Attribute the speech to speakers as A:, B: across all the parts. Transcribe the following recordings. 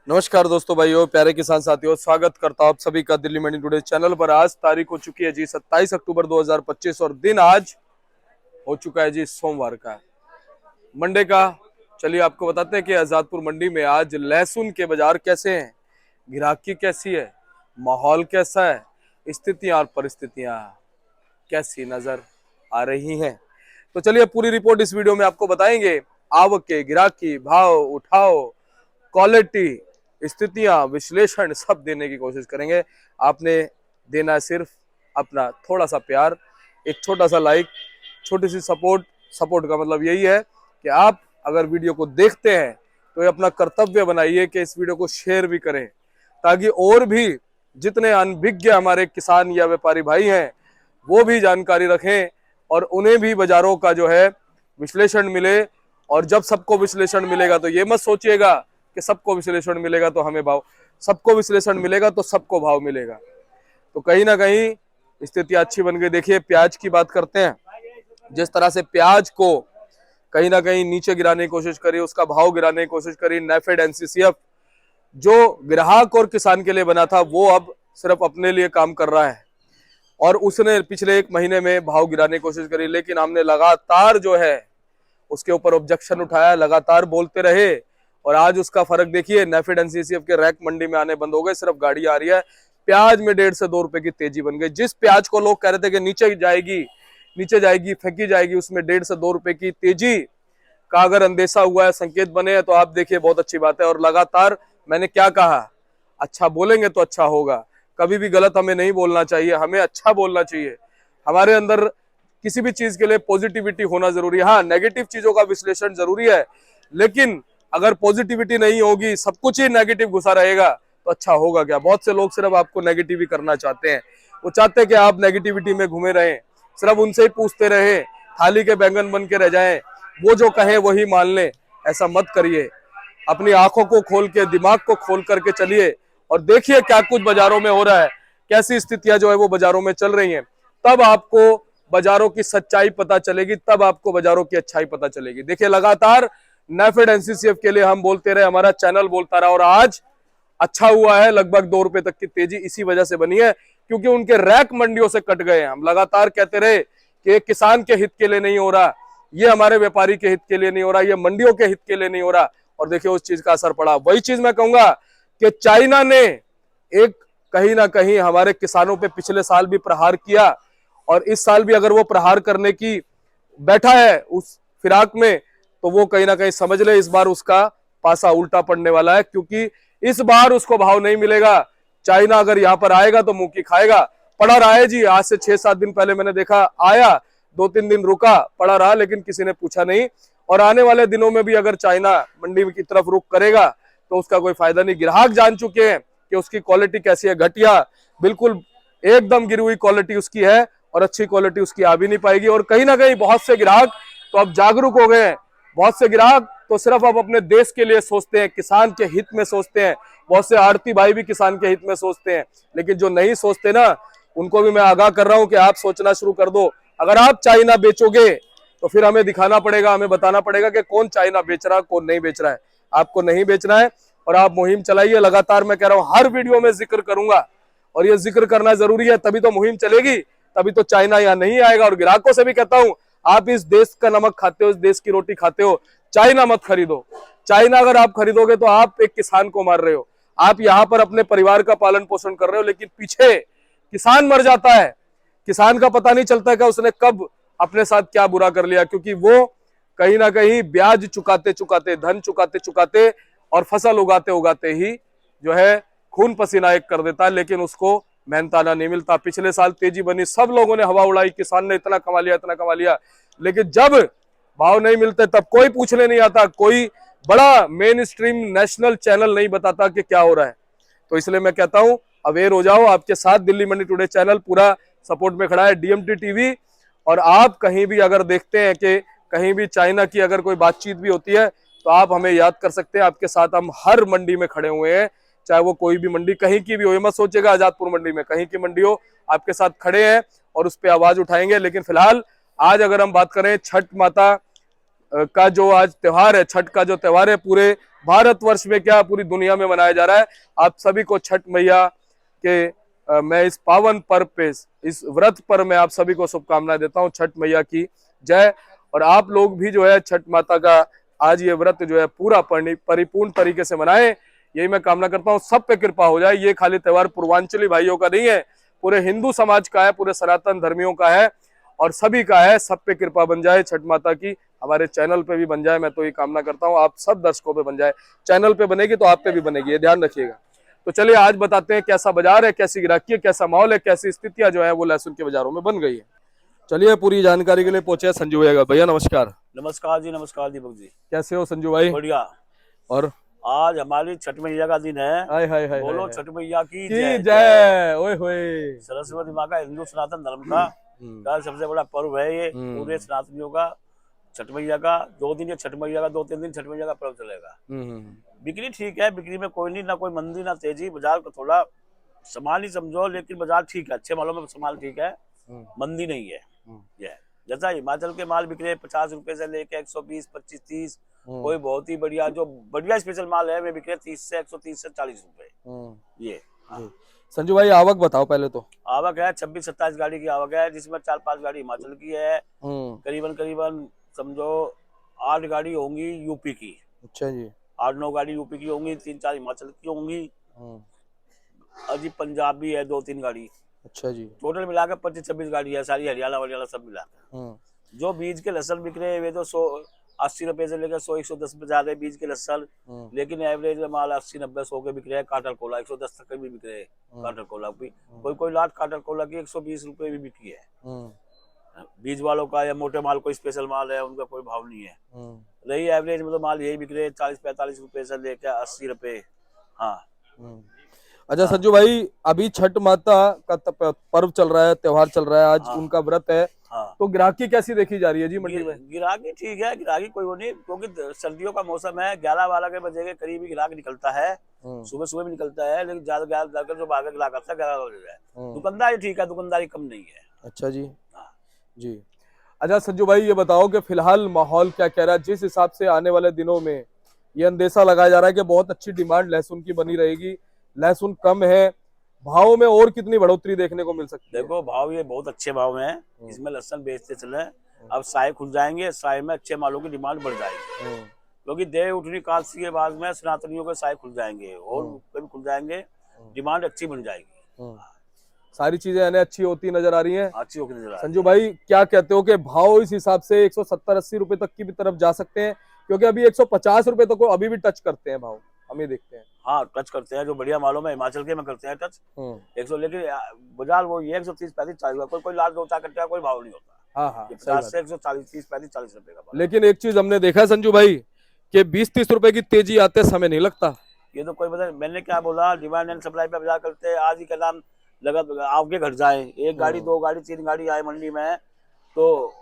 A: नमस्कार दोस्तों, भाइयों, प्यारे किसान साथियों, स्वागत करता हूं आप सभी का दिल्ली मंडी टुडे चैनल पर। आज तारीख हो चुकी है जी 27 अक्टूबर 2025 और दिन आज हो चुका है जी सोमवार का, मंडे का। चलिए आपको बताते हैं कि आजादपुर मंडी में आज लहसुन के बाजार कैसे हैं, ग्राहकी कैसी है, माहौल कैसा है, स्थितियां और परिस्थितियां कैसी नजर आ रही हैं। तो चलिए पूरी रिपोर्ट इस वीडियो में आपको बताएंगे। आवक के, गिराकी, भाव, उठाव, क्वालिटी, स्थितियां, विश्लेषण सब देने की कोशिश करेंगे। आपने देना है सिर्फ अपना थोड़ा सा प्यार, एक छोटा सा लाइक, छोटी सी सपोर्ट। सपोर्ट का मतलब यही है कि आप अगर वीडियो को देखते हैं तो ये अपना कर्तव्य बनाइए कि इस वीडियो को शेयर भी करें, ताकि और भी जितने अनभिज्ञ हमारे किसान या व्यापारी भाई हैं वो भी जानकारी रखें और उन्हें भी बाजारों का जो है विश्लेषण मिले। और जब सबको विश्लेषण मिलेगा तो ये मत सोचिएगा कि सबको विश्लेषण मिलेगा तो हमें भाव, सबको विश्लेषण मिलेगा तो सबको भाव मिलेगा। तो कहीं ना कहीं स्थिति अच्छी बन गई। देखिए प्याज की बात करते हैं, जिस तरह से प्याज को कहीं ना कहीं नीचे गिराने की कोशिश करी, उसका भाव गिराने की कोशिश करी, नेफेड एनसीसीएफ जो ग्राहक और किसान के लिए बना था वो अब सिर्फ अपने लिए काम कर रहा है और उसने पिछले एक महीने में भाव गिराने की कोशिश करी, लेकिन हमने लगातार जो है उसके ऊपर ऑब्जेक्शन उठाया, लगातार बोलते रहे। और आज उसका फर्क देखिए, नेफेड एनसीसीएफ के रैक मंडी में आने बंद हो गए, सिर्फ गाड़ी आ रही है। प्याज में 1.5 से 2 रुपए की तेजी बन गई। जिस प्याज को लोग कह रहे थे कि नीचे जाएगी फेंकी जाएगी, उसमें 1.5 से 2 रुपए की तेजी का अगर अंदेशा हुआ है, संकेत बने हैं, तो आप देखिए बहुत अच्छी बात है। और लगातार मैंने क्या कहा, अच्छा बोलेंगे तो अच्छा होगा। कभी भी गलत हमें नहीं बोलना चाहिए, हमें अच्छा बोलना चाहिए। हमारे अंदर किसी भी चीज के लिए पॉजिटिविटी होना जरूरी है। हाँ, नेगेटिव चीजों का विश्लेषण जरूरी है, लेकिन अगर पॉजिटिविटी नहीं होगी, सब कुछ ही नेगेटिव घुसा रहेगा, तो अच्छा होगा क्या। बहुत से लोग सिर्फ आपको नेगेटिव ही करना चाहते हैं। वो चाहते हैं कि आप नेगेटिविटी में घूमे रहें, सिर्फ उनसे ही पूछते रहे, थाली के बैंगन बन के रह जाएं, वो जो कहे वही मान लें। ऐसा मत करिए। अपनी आंखों को खोल के, दिमाग को खोल करके चलिए और देखिए क्या कुछ बाजारों में हो रहा है, कैसी स्थितियां जो है वो बाजारों में चल रही हैं। तब आपको बाजारों की सच्चाई पता चलेगी, तब आपको बाजारों की अच्छाई पता चलेगी। देखिए लगातार नेफेड एनसीसीएफ के लिए हम बोलते रहे, हमारा चैनल बोलता रहा, और आज अच्छा हुआ है। लगभग 2 रुपए तक की तेजी इसी वजह से बनी है क्योंकि उनके रैक मंडियों से कट गए हैं। हम लगातार कहते रहे कि किसान के हित के लिए नहीं हो रहा, ये हमारे व्यापारी के हित के लिए नहीं हो रहा, ये मंडियों के हित के लिए नहीं हो रहा, और देखिए उस चीज का असर पड़ा। वही चीज मैं कहूंगा कि चाइना ने एक कहीं ना कहीं हमारे किसानों पे पिछले साल भी प्रहार किया, और इस साल भी अगर वो प्रहार करने की बैठा है उस फिराक में, तो वो कहीं ना कहीं समझ ले इस बार उसका पासा उल्टा पड़ने वाला है, क्योंकि इस बार उसको भाव नहीं मिलेगा। चाइना अगर यहाँ पर आएगा तो मुंह की खाएगा। पड़ा रहा है जी, आज से 6-7 दिन पहले मैंने देखा, आया 2-3 दिन रुका, पड़ा रहा, लेकिन किसी ने पूछा नहीं। और आने वाले दिनों में भी अगर चाइना मंडी की तरफ रुख करेगा तो उसका कोई फायदा नहीं। ग्राहक जान चुके हैं कि उसकी क्वालिटी कैसी है, घटिया, बिल्कुल एकदम गिरी हुई क्वालिटी उसकी है, और अच्छी क्वालिटी उसकी आ भी नहीं पाएगी। और कहीं ना कहीं बहुत से ग्राहक तो अब जागरूक हो गए हैं। बहुत से ग्राहक तो सिर्फ अब अपने देश के लिए सोचते हैं, किसान के हित में सोचते हैं। बहुत से आड़ती भाई भी किसान के हित में सोचते हैं, लेकिन जो नहीं सोचते ना, उनको भी मैं आगाह कर रहा हूं कि आप सोचना शुरू कर दो। अगर आप चाइना बेचोगे तो फिर हमें दिखाना पड़ेगा, हमें बताना पड़ेगा कि कौन चाइना बेच रहा है, कौन नहीं बेच रहा है। आपको नहीं बेचना है और आप मुहिम चलाइए। लगातार मैं कह रहा हूं, हर वीडियो में जिक्र करूंगा, और ये जिक्र करना जरूरी है, तभी तो मुहिम चलेगी, तभी तो चाइना यहाँ नहीं आएगा। और ग्राहकों से भी कहता हूं, आप इस देश का नमक खाते हो, इस देश की रोटी खाते हो, चाइना मत खरीदो। चाइना अगर आप खरीदोगे तो आप एक किसान को मार रहे हो। आप यहाँ पर अपने परिवार का पालन पोषण कर रहे हो, लेकिन पीछे किसान मर जाता है। किसान का पता नहीं चलता कि उसने कब अपने साथ क्या बुरा कर लिया, क्योंकि वो कहीं ना कहीं ब्याज चुकाते चुकाते, धन चुकाते चुकाते और फसल उगाते उगाते ही जो है खून पसीना एक कर देता है, लेकिन उसको मेहनताना नहीं मिलता। पिछले साल तेजी बनी, सब लोगों ने हवा उड़ाई, किसान ने इतना कमा लिया, इतना कमा लिया, लेकिन जब भाव नहीं मिलते तब कोई पूछने नहीं आता, कोई बड़ा मेन स्ट्रीम नेशनल चैनल नहीं बताता कि क्या हो रहा है। तो इसलिए मैं कहता हूं, अवेयर हो जाओ। आपके साथ दिल्ली मंडी टुडे चैनल पूरा सपोर्ट में खड़ा है, डीएमटी टीवी। और आप कहीं भी अगर देखते हैं कि कहीं भी चाइना की अगर कोई बातचीत भी होती है तो आप हमें याद कर सकते हैं। आपके साथ हम हर मंडी में खड़े हुए हैं, चाहे वो कोई भी मंडी कहीं की भी हो। ये मत सोचेगा आजादपुर मंडी में, कहीं की मंडी हो, आपके साथ खड़े हैं और उस पर आवाज उठाएंगे। लेकिन फिलहाल आज अगर हम बात करें छठ माता का जो आज त्योहार है, छठ का जो त्योहार है, पूरे भारतवर्ष में क्या पूरी दुनिया में मनाया जा रहा है। आप सभी को छठ मैया के मैं इस पावन पर्व पे, इस व्रत पर मैं आप सभी को शुभकामनाएं देता हूँ। छठ मैया की जय। और आप लोग भी जो है छठ माता का आज ये व्रत जो है पूरा परिपूर्ण तरीके से मनाएं, यही मैं कामना करता हूँ। सब पे कृपा हो जाए। ये खाली त्योहार पूर्वांचली भाइयों का नहीं है, पूरे हिंदू समाज का है, पूरे सनातन धर्मियों का है और सभी का है। सब पे कृपा बन जाए छठ माता की, हमारे चैनल पे भी बन जाए। मैं तो ये कामना करता हूँ आप सब दर्शकों पे बन जाए। चैनल पे बनेगी तो आप पे भी बनेगी, ये ध्यान रखिएगा। तो चलिए आज बताते हैं कैसा बाजार है, कैसी गिराकी है, कैसा माहौल है, कैसी स्थितियां जो है वो लहसुन के बाजारों में बन गई है। चलिए पूरी जानकारी के लिए पहुंचे संजू भैया। भैया नमस्कार।
B: नमस्कार जी, नमस्कार दीपक जी।
A: कैसे हो संजू भाई?
B: बढ़िया।
A: और
B: आज हमारी छठ मैया का दिन है।
A: हाय हाय हाय
B: बोलो
A: हाय।
B: छठ मैया की
A: की
B: जय।
A: जय। ओए होए।
B: सरस्वती माँ का हिंदू सनातन धर्म का सबसे बड़ा पर्व है ये पूरे सनातनियों का। छठ मैया का 2 दिन, या छठ मैया का 2-3 दिन छठ मैया का पर्व चलेगा। बिक्री ठीक है, बिक्री में कोई नहीं, ना कोई मंदी ना तेजी। बाजार को थोड़ा सामान ही समझो, लेकिन बाजार ठीक है, अच्छे मालों में सामान ठीक है, मंदी नहीं है। ये जैसा हिमाचल के माल बिक रहे 50 रुपए से लेके 120, 25, 30। कोई बहुत ही बढ़िया जो बढ़िया स्पेशल माल है वे बिक रहे 30 से 130 से 40 रुपए। ये
A: संजू भाई आवक बताओ पहले तो।
B: आवक है 26-27 गाड़ी की आवक है, जिसमें 4-5 गाड़ी हिमाचल की है। करीबन समझो 8 गाड़ी होंगी यूपी की।
A: अच्छा जी।
B: 8-9 गाड़ी यूपी की होंगी, 3-4 हिमाचल की होंगी, अजी पंजाब भी है 2-3 गाड़ी।
A: अच्छा जी।
B: टोटल मिलाकर 25-26 गाड़ी है, सारी हरियाणा वरियाणा सब मिलाकर। जो बीज के लहसन बिक रहे हैं वे तो 180 रुपए से लेकर 100-110 रुपए जा रहे हैं बीज के लहसन। लेकिन एवरेज में माल 80-90-100 के बिक रहे हैं। काटर कोला 110 तक के भी बिक रहे हैं। काटर कोला भी कोई लाट काटर कोला की 120 रुपए भी बिकी है। बीज वालों का या मोटे माल कोई स्पेशल माल है उनका कोई भाव नहीं है। रही एवरेज में तो माल यही बिक रहे हैं 40-45 रुपए से लेकर 80 रुपए। हाँ।
A: अच्छा संजू भाई, अभी छठ माता का पर्व चल रहा है, त्योहार चल रहा है, आज उनका व्रत है। तो ग्राहकी कैसी देखी जा रही है जी मंडी में?
B: गिराकी ठीक है, गिराकी कोई वो नहीं, क्योंकि सर्दियों का मौसम है। 11-12 बजे के करीब ही गिराक निकलता है। सुबह सुबह भी निकलता है, लेकिन ज्यादा जो भागे गिराक आता है 11 बजे। दुकानदारी ठीक है, दुकानदारी कम नहीं है।
A: अच्छा जी। जी। अच्छा संजू भाई ये बताओ कि फिलहाल माहौल क्या कह रहा है? जिस हिसाब से आने वाले दिनों में ये अंदेशा लगाया जा रहा है कि बहुत अच्छी डिमांड लहसुन की बनी रहेगी, लहसुन कम है, भाव में और कितनी बढ़ोतरी देखने को मिल सकती है?
B: देखो भाव ये बहुत अच्छे भाव में है, इसमें लहसुन बेचते चले। अब साय खुल जाएंगे, साय में अच्छे मालों की डिमांड बढ़ जाएगी, क्योंकि देव उठनी काशी के बाद में सनातनियों के साय खुल जाएंगे और कभी खुल जाएंगे, डिमांड अच्छी बन जाएगी।
A: सारी चीजें यानी अच्छी होती नजर आ रही हैं।
B: अच्छी होती नजर आ रही है।
A: संजू भाई क्या कहते हो कि भाव इस हिसाब से 170-80 रुपए तक की भी तरफ जा सकते हैं? क्योंकि अभी 150 रुपए तक अभी भी टच करते हैं भाव, हम ये देखते हैं।
B: हाँ टच करते हैं, जो बढ़िया मालों में हिमाचल के में करते हैं टच 100, लेकिन बाजार वो ये 130-35-40 कोई लाल दो कट्टा कोई भाव नहीं होता। हाँ हाँ 50 से 140, 30-35-40 रुपए का।
A: लेकिन एक चीज हमने देखा संजू भाई कि 20-30 रुपए की तेजी आते समय नहीं लगता।
B: ये तो कोई पता, मैंने क्या बोला, डिमांड एंड सप्लाई पे बाजार करते हैं। आज ही का नाम लगा आपके घर जाए, 1 गाड़ी 2 गाड़ी 3 गाड़ी आए मंडी में तो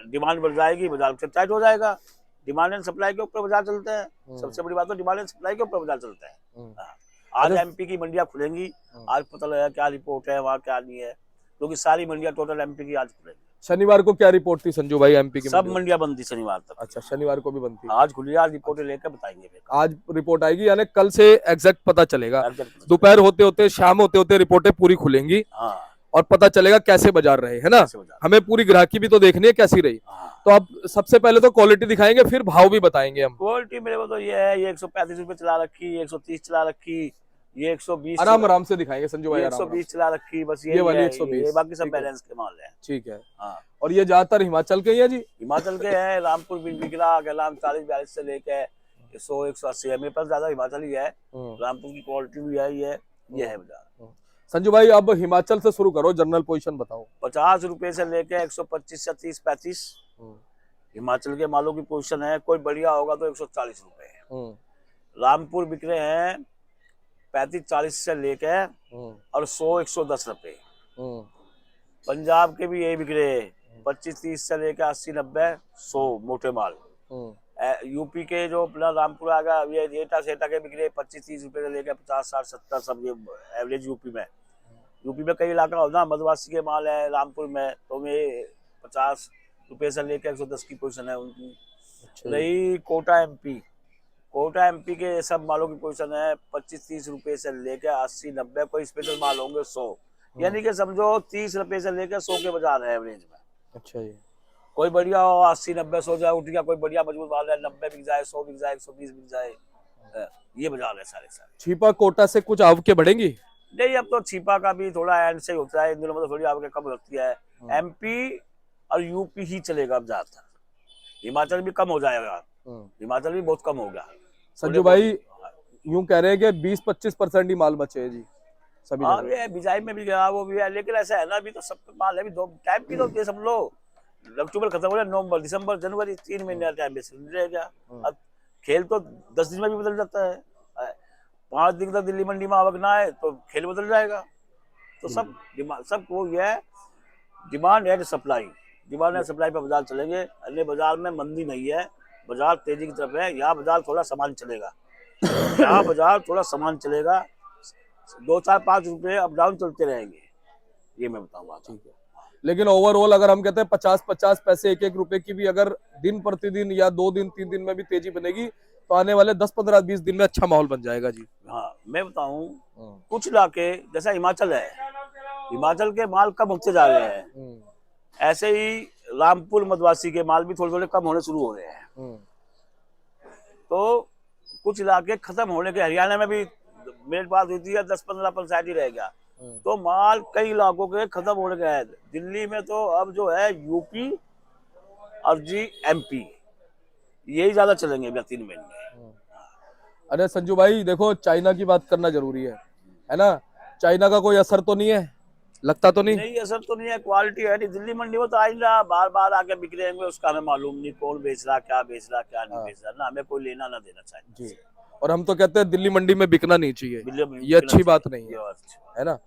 B: डिमांड बढ़ जाएगी, बाजार टाइट हो जाएगा। डिमांड एंड सप्लाई के ऊपर बाजार चलते हैं। सबसे बड़ी बात तो डिमांड एंड सप्लाई के ऊपर बाजार चलता है। आज एमपी की मंडियां खुलेंगी, आज पता लगा क्या रिपोर्ट है वहाँ क्या नहीं है, क्योंकि सारी मंडियां टोटल एमपी की आज खुलेंगी।
A: शनिवार को क्या रिपोर्ट थी संजू भाई एमपी की?
B: सब मंडियां बंद थी शनिवार तक।
A: अच्छा शनिवार को भी बंद थी?
B: आज खुली, आज रिपोर्ट लेकर बताएंगे।
A: आज रिपोर्ट आएगी, यानी कल से एग्जैक्ट पता चलेगा। दोपहर होते होते शाम होते होते रिपोर्टें पूरी खुलेंगी और पता चलेगा कैसे बाजार रहे, है ना? हमें पूरी ग्राहकी भी तो देखनी है कैसी रही। तो अब सबसे पहले तो क्वालिटी दिखाएंगे, फिर भाव भी बताएंगे हम।
B: क्वालिटी मेरे को तो ये है, ये 135 रुपए चला रखी, 130 चला रखी, ये 120
A: आराम से दिखाएंगे संजू भाई।
B: 120 चला रखी, बस
A: ये वाली 120,
B: बाकी सब बैलेंस के माल है।
A: ठीक है। और ये ज्यादातर हिमाचल के ही है जी?
B: हिमाचल के हैं। रामपुर बिगड़ा गलाम 40-42 से लेके 100-180 है। मेरे पास ज्यादा हिमाचल ही है। रामपुर की क्वालिटी भी है। ये है बाजार।
A: संजू भाई अब हिमाचल से शुरू करो, जनरल पोजीशन बताओ।
B: 50 रुपए से लेके 125 से 30-35 हिमाचल के मालों की पोजीशन है। कोई बढ़िया होगा तो 140 रुपए। रामपुर बिक रहे हैं 35-40 से लेके और 100-110 रुपए। पंजाब के भी यही बिक रहे हैं 25-30 से लेके 80-90-100 मोटे माल। यूपी के जो अपना रामपुर आ गया, ये एटा सेटा के बिक रहे 25-30 रुपए से लेकर 50-60-70 सब, ये एवरेज यूपी में। यूपी में कई इलाका होना मधुवासी के माल है रामपुर में, तो में 50 रुपए से लेकर 110 की पोजीशन है उनकी। रही कोटा एमपी, कोटा एमपी के सब मालों की पोजीशन है 25-30 रुपए से लेकर 80-90, कोई स्पेशल माल होंगे 100, यानी कि समझो 30 रुपए से लेकर 100 के बाजार है एवरेज में।
A: अच्छा जी।
B: कोई बढ़िया हो 80-90 100 जाए उठ गया, कोई बढ़िया मजबूत माल है 90 बिक जाए, 100 बिक जाए, 120 बिक जाए, ये बाजार है सारे सारे।
A: छिपा कोटा से कुछ आवके बढ़ेंगी?
B: नहीं, अब तो छिपा का भी थोड़ा एंड से होता है, इन दिनों में तो थोड़ी आवक कम होती है। एमपी और यूपी ही चलेगा अब ज्यादातर, हिमाचल भी कम हो जाएगा, हिमाचल भी बहुत कम हो गया।
A: संजू भाई यूं कह रहे हैं कि 20-25% ही माल बचे है जी सभी
B: हाँ
A: जगह।
B: ये बिजाई में भी गया वो भी है, लेकिन ऐसा है ना अभी तो सब माल है, अभी दो टाइम की तो सब लो, अक्टूबर खत्म हो गया, नवंबर दिसंबर जनवरी 3 महीने का टाइम रह गया। अब खेल तो 10 दिन में भी बदल जाता है, 5 दिन तक दिल्ली मंडी में आवक ना आए तो खेल बदल जाएगा। तो सब डिमांड, सब वो ये है, demand and supply, demand and supply पे बाजार चलेंगे। अन्य बाजार में मंदी नहीं है, बाजार तेजी की तरफ है, यहाँ बाजार थोड़ा सामान चलेगा, यहाँ बाजार थोड़ा सामान चलेगा, 2-4-5 रुपए अप डाउन चलते रहेंगे, ये मैं बताऊंगा।
A: ठीक है, लेकिन ओवरऑल अगर हम कहते हैं 50-50 पैसे 1-1 रुपए की भी अगर दिन प्रतिदिन या 2 दिन 3 दिन में भी तेजी बनेगी तो आने वाले 10-15-20 दिन में अच्छा माहौल बन जाएगा जी।
B: हाँ मैं बताऊं, कुछ इलाके जैसा हिमाचल है, हिमाचल के माल कम होते जा रहे हैं, ऐसे ही रामपुर मदवासी के माल भी थोड़े थोड़े कम होने शुरू हो रहे हैं। तो कुछ इलाके खत्म होने के, हरियाणा में भी मेरी बात हुई थी 10-15% ही रह गया, तो माल कई इलाकों के खत्म होने गए। दिल्ली में तो अब जो है यूपी और जी एमपी यही ज्यादा चलेंगे अगले 3 महीने।
A: अरे संजू भाई देखो, चाइना की बात करना जरूरी है ना? चाइना का कोई असर तो नहीं है, लगता तो नहीं?
B: नहीं असर तो नहीं है, क्वालिटी है नहीं, दिल्ली मंडी में तो आइंदा बार बार आके बिक रहे हैं, उसका हमें मालूम नहीं कौन बेच रहा, क्या बेच रहा, क्या नहीं बेच रहा ना, हमें कोई लेना ना देना चाहिए
A: जी। और हम तो कहते हैं दिल्ली मंडी में बिकना नहीं चाहिए, ये अच्छी बात नहीं है ना?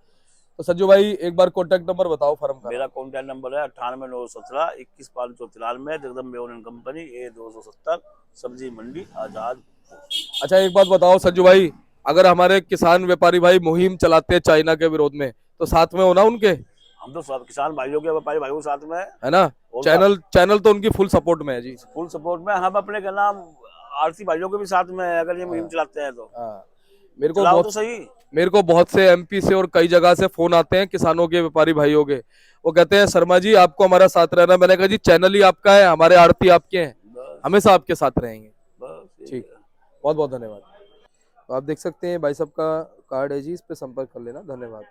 A: तो संजू भाई एक बार कॉन्टेक्ट नंबर बताओ फर्म का।
B: मेरा कॉन्टेक्ट नंबर है 98-917-21-593, जगदम्बे एंड कंपनी, A270, सब्जी मंडी आजाद।
A: अच्छा एक बात बताओ संजू भाई, अगर हमारे किसान व्यापारी भाई मुहिम चलाते हैं चाइना के विरोध में तो साथ में होना उनके?
B: हम तो सब किसान भाइयों के, व्यापारी भाइयों के साथ में
A: है ना? चैनल तो उनकी फुल सपोर्ट में है जी,
B: फुल सपोर्ट में। हम अपने क्या नाम आरती भाइयों के भी साथ में है, अगर ये मुहिम चलाते हैं तो
A: मेरे को बहुत से एमपी से और कई जगह से फोन आते हैं किसानों के, व्यापारी भाइयों के, वो कहते हैं शर्मा जी आपको हमारा साथ रहना। मैंने कहा जी चैनल ही आपका है, हमारे आरती आपके हैं, हमेशा आपके साथ रहेंगे। ठीक, बहुत बहुत धन्यवाद। तो आप देख सकते हैं भाई साहब का कार्ड है जी, इस पे संपर्क कर लेना। धन्यवाद।